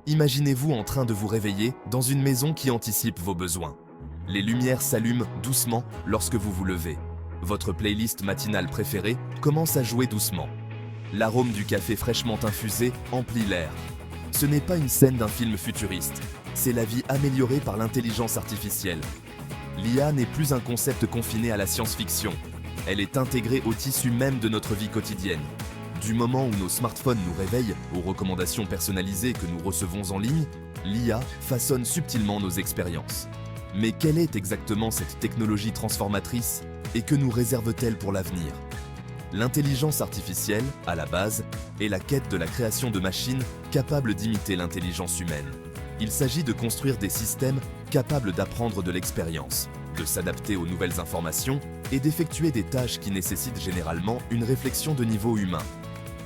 Imaginez-vous en train de vous réveiller dans une maison qui anticipe vos besoins. Les lumières s'allument doucement lorsque vous vous levez. Votre playlist matinale préférée commence à jouer doucement. L'arôme du café fraîchement infusé emplit l'air. Ce n'est pas une scène d'un film futuriste, c'est la vie améliorée par l'intelligence artificielle. L'IA n'est plus un concept confiné à la science-fiction. Elle est intégrée au tissu même de notre vie quotidienne. Du moment où nos smartphones nous réveillent aux recommandations personnalisées que nous recevons en ligne, l'IA façonne subtilement nos expériences. Mais quelle est exactement cette technologie transformatrice et que nous réserve-t-elle pour l'avenir ? L'intelligence artificielle, à la base, est la quête de la création de machines capables d'imiter l'intelligence humaine. Il s'agit de construire des systèmes capables d'apprendre de l'expérience, de s'adapter aux nouvelles informations et d'effectuer des tâches qui nécessitent généralement une réflexion de niveau humain.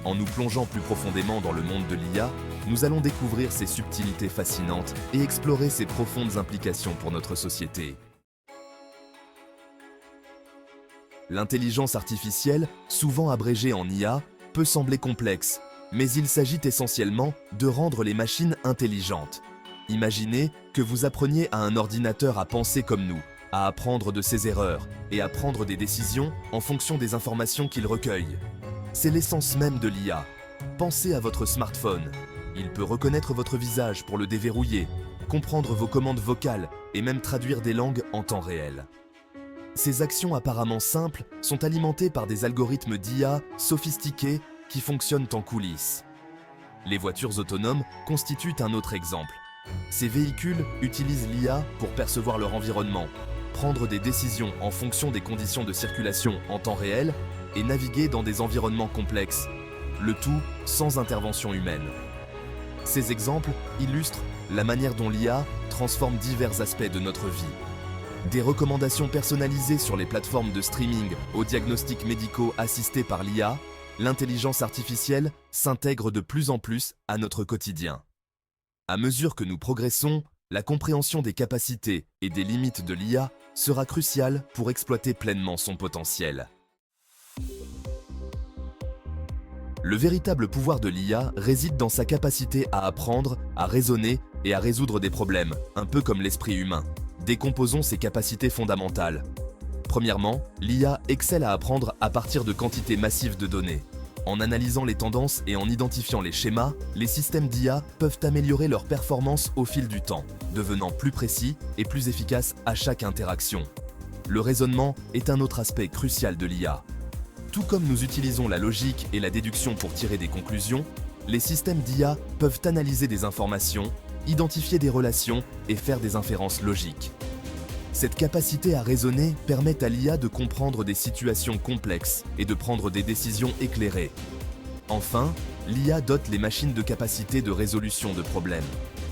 En nous plongeant plus profondément dans le monde de l'IA, nous allons découvrir ses subtilités fascinantes et explorer ses profondes implications pour notre société. L'intelligence artificielle, souvent abrégée en IA, peut sembler complexe, mais il s'agit essentiellement de rendre les machines intelligentes. Imaginez que vous appreniez à un ordinateur à penser comme nous, à apprendre de ses erreurs et à prendre des décisions en fonction des informations qu'il recueille. C'est l'essence même de l'IA. Pensez à votre smartphone. Il peut reconnaître votre visage pour le déverrouiller, comprendre vos commandes vocales et même traduire des langues en temps réel. Ces actions apparemment simples sont alimentées par des algorithmes d'IA sophistiqués qui fonctionnent en coulisses. Les voitures autonomes constituent un autre exemple. Ces véhicules utilisent l'IA pour percevoir leur environnement, prendre des décisions en fonction des conditions de circulation en temps réel et naviguer dans des environnements complexes, le tout sans intervention humaine. Ces exemples illustrent la manière dont l'IA transforme divers aspects de notre vie. Des recommandations personnalisées sur les plateformes de streaming aux diagnostics médicaux assistés par l'IA, l'intelligence artificielle s'intègre de plus en plus à notre quotidien. À mesure que nous progressons, la compréhension des capacités et des limites de l'IA sera cruciale pour exploiter pleinement son potentiel. Le véritable pouvoir de l'IA réside dans sa capacité à apprendre, à raisonner et à résoudre des problèmes, un peu comme l'esprit humain. Décomposons ses capacités fondamentales. Premièrement, l'IA excelle à apprendre à partir de quantités massives de données. En analysant les tendances et en identifiant les schémas, les systèmes d'IA peuvent améliorer leur performance au fil du temps, devenant plus précis et plus efficaces à chaque interaction. Le raisonnement est un autre aspect crucial de l'IA. Tout comme nous utilisons la logique et la déduction pour tirer des conclusions, les systèmes d'IA peuvent analyser des informations, identifier des relations et faire des inférences logiques. Cette capacité à raisonner permet à l'IA de comprendre des situations complexes et de prendre des décisions éclairées. Enfin, l'IA dote les machines de capacités de résolution de problèmes.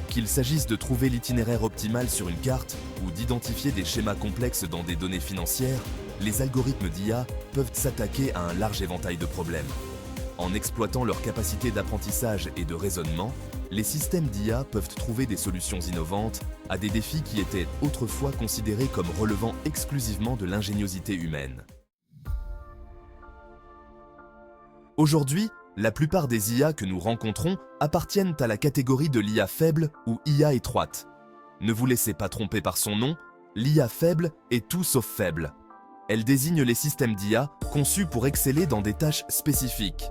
Qu'il s'agisse de trouver l'itinéraire optimal sur une carte ou d'identifier des schémas complexes dans des données financières, les algorithmes d'IA peuvent s'attaquer à un large éventail de problèmes. En exploitant leur capacité d'apprentissage et de raisonnement, les systèmes d'IA peuvent trouver des solutions innovantes à des défis qui étaient autrefois considérés comme relevant exclusivement de l'ingéniosité humaine. Aujourd'hui, la plupart des IA que nous rencontrons appartiennent à la catégorie de l'IA faible ou IA étroite. Ne vous laissez pas tromper par son nom, l'IA faible est tout sauf faible. Elle désigne les systèmes d'IA conçus pour exceller dans des tâches spécifiques.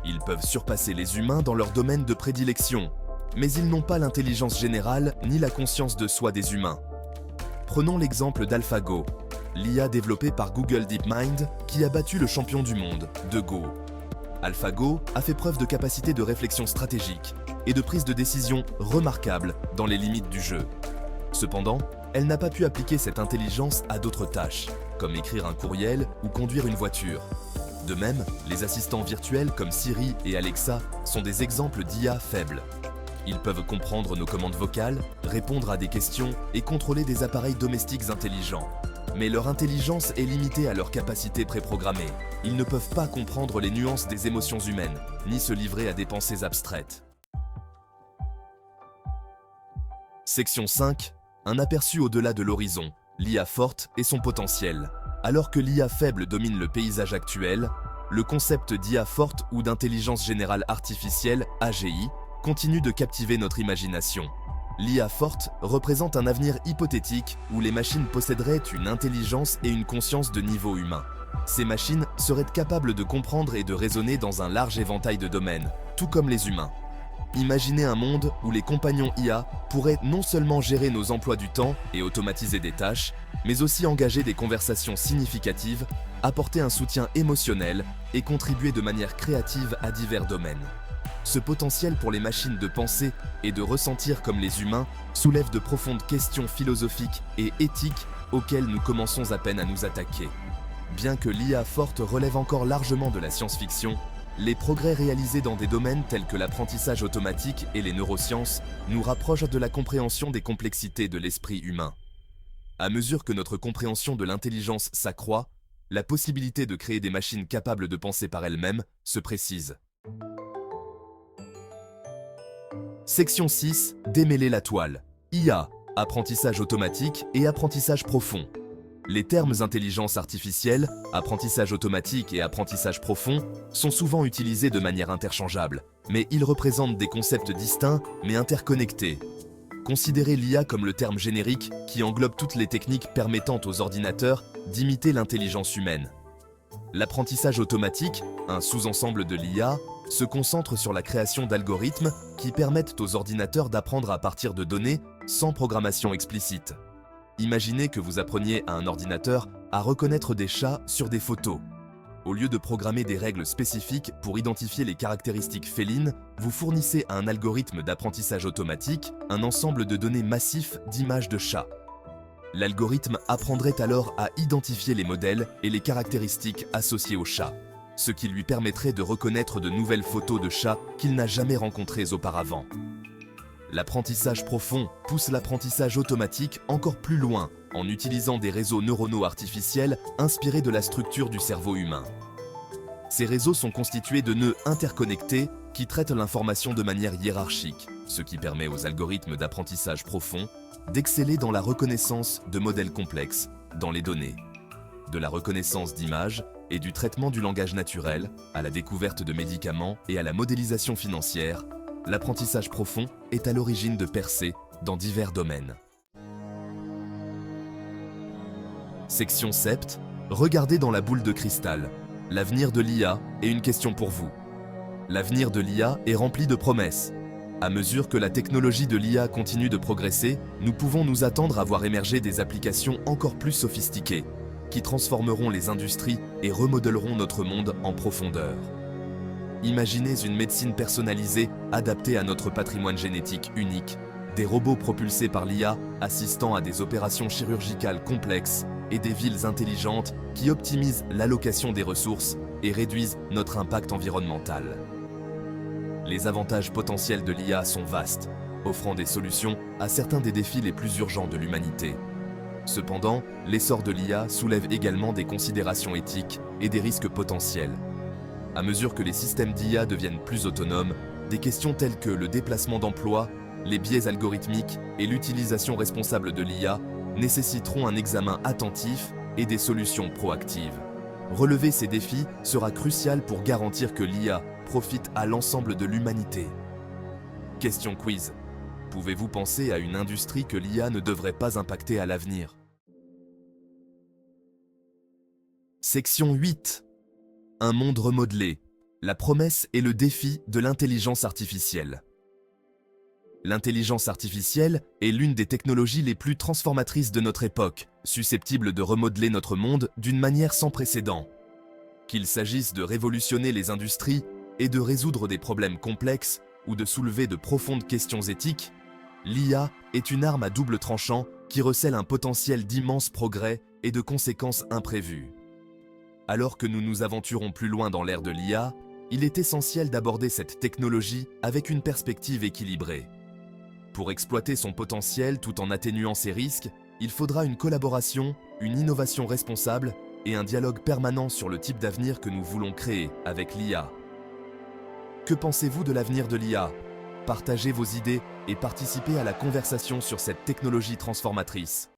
Ils peuvent surpasser les humains dans leur domaine de prédilection, mais ils n'ont pas l'intelligence générale ni la conscience de soi des humains. Prenons l'exemple d'AlphaGo, l'IA développée par Google DeepMind qui a battu le champion du monde, de Go. AlphaGo a fait preuve de capacité de réflexion stratégique et de prise de décision remarquables dans les limites du jeu. Cependant, elle n'a pas pu appliquer cette intelligence à d'autres tâches, comme écrire un courriel ou conduire une voiture. De même, les assistants virtuels comme Siri et Alexa sont des exemples d'IA faibles. Ils peuvent comprendre nos commandes vocales, répondre à des questions et contrôler des appareils domestiques intelligents. Mais leur intelligence est limitée à leurs capacités préprogrammées. Ils ne peuvent pas comprendre les nuances des émotions humaines, ni se livrer à des pensées abstraites. Section 5. Un aperçu au-delà de l'horizon, l'IA forte et son potentiel. Alors que l'IA faible domine le paysage actuel, le concept d'IA forte ou d'intelligence générale artificielle, AGI, continue de captiver notre imagination. L'IA forte représente un avenir hypothétique où les machines posséderaient une intelligence et une conscience de niveau humain. Ces machines seraient capables de comprendre et de raisonner dans un large éventail de domaines, tout comme les humains. Imaginez un monde où les compagnons IA pourraient non seulement gérer nos emplois du temps et automatiser des tâches, mais aussi engager des conversations significatives, apporter un soutien émotionnel et contribuer de manière créative à divers domaines. Ce potentiel pour les machines de penser et de ressentir comme les humains soulève de profondes questions philosophiques et éthiques auxquelles nous commençons à peine à nous attaquer. Bien que l'IA forte relève encore largement de la science-fiction, les progrès réalisés dans des domaines tels que l'apprentissage automatique et les neurosciences nous rapprochent de la compréhension des complexités de l'esprit humain. À mesure que notre compréhension de l'intelligence s'accroît, la possibilité de créer des machines capables de penser par elles-mêmes se précise. Section 6. Démêler la toile. IA, apprentissage automatique et apprentissage profond. Les termes intelligence artificielle, apprentissage automatique et apprentissage profond sont souvent utilisés de manière interchangeable, mais ils représentent des concepts distincts mais interconnectés. Considérez l'IA comme le terme générique qui englobe toutes les techniques permettant aux ordinateurs d'imiter l'intelligence humaine. L'apprentissage automatique, un sous-ensemble de l'IA, se concentre sur la création d'algorithmes qui permettent aux ordinateurs d'apprendre à partir de données sans programmation explicite. Imaginez que vous appreniez à un ordinateur à reconnaître des chats sur des photos. Au lieu de programmer des règles spécifiques pour identifier les caractéristiques félines, vous fournissez à un algorithme d'apprentissage automatique un ensemble de données massifs d'images de chats. L'algorithme apprendrait alors à identifier les modèles et les caractéristiques associées aux chats, ce qui lui permettrait de reconnaître de nouvelles photos de chats qu'il n'a jamais rencontrées auparavant. L'apprentissage profond pousse l'apprentissage automatique encore plus loin en utilisant des réseaux neuronaux artificiels inspirés de la structure du cerveau humain. Ces réseaux sont constitués de nœuds interconnectés qui traitent l'information de manière hiérarchique, ce qui permet aux algorithmes d'apprentissage profond d'exceller dans la reconnaissance de modèles complexes dans les données, de la reconnaissance d'images et du traitement du langage naturel à la découverte de médicaments et à la modélisation financière. L'apprentissage profond est à l'origine de percées dans divers domaines. Section 7. Regardez dans la boule de cristal. L'avenir de l'IA est une question pour vous. L'avenir de l'IA est rempli de promesses. À mesure que la technologie de l'IA continue de progresser, nous pouvons nous attendre à voir émerger des applications encore plus sophistiquées, qui transformeront les industries et remodèleront notre monde en profondeur. Imaginez une médecine personnalisée adaptée à notre patrimoine génétique unique, des robots propulsés par l'IA assistant à des opérations chirurgicales complexes et des villes intelligentes qui optimisent l'allocation des ressources et réduisent notre impact environnemental. Les avantages potentiels de l'IA sont vastes, offrant des solutions à certains des défis les plus urgents de l'humanité. Cependant, l'essor de l'IA soulève également des considérations éthiques et des risques potentiels. À mesure que les systèmes d'IA deviennent plus autonomes, des questions telles que le déplacement d'emplois, les biais algorithmiques et l'utilisation responsable de l'IA nécessiteront un examen attentif et des solutions proactives. Relever ces défis sera crucial pour garantir que l'IA profite à l'ensemble de l'humanité. Question quiz. Pouvez-vous penser à une industrie que l'IA ne devrait pas impacter à l'avenir? Section 8. Un monde remodelé. La promesse et le défi de l'intelligence artificielle. L'intelligence artificielle est l'une des technologies les plus transformatrices de notre époque, susceptible de remodeler notre monde d'une manière sans précédent. Qu'il s'agisse de révolutionner les industries et de résoudre des problèmes complexes ou de soulever de profondes questions éthiques, l'IA est une arme à double tranchant qui recèle un potentiel d'immenses progrès et de conséquences imprévues. Alors que nous nous aventurons plus loin dans l'ère de l'IA, il est essentiel d'aborder cette technologie avec une perspective équilibrée. Pour exploiter son potentiel tout en atténuant ses risques, il faudra une collaboration, une innovation responsable et un dialogue permanent sur le type d'avenir que nous voulons créer avec l'IA. Que pensez-vous de l'avenir de l'IA? Partagez vos idées et participez à la conversation sur cette technologie transformatrice.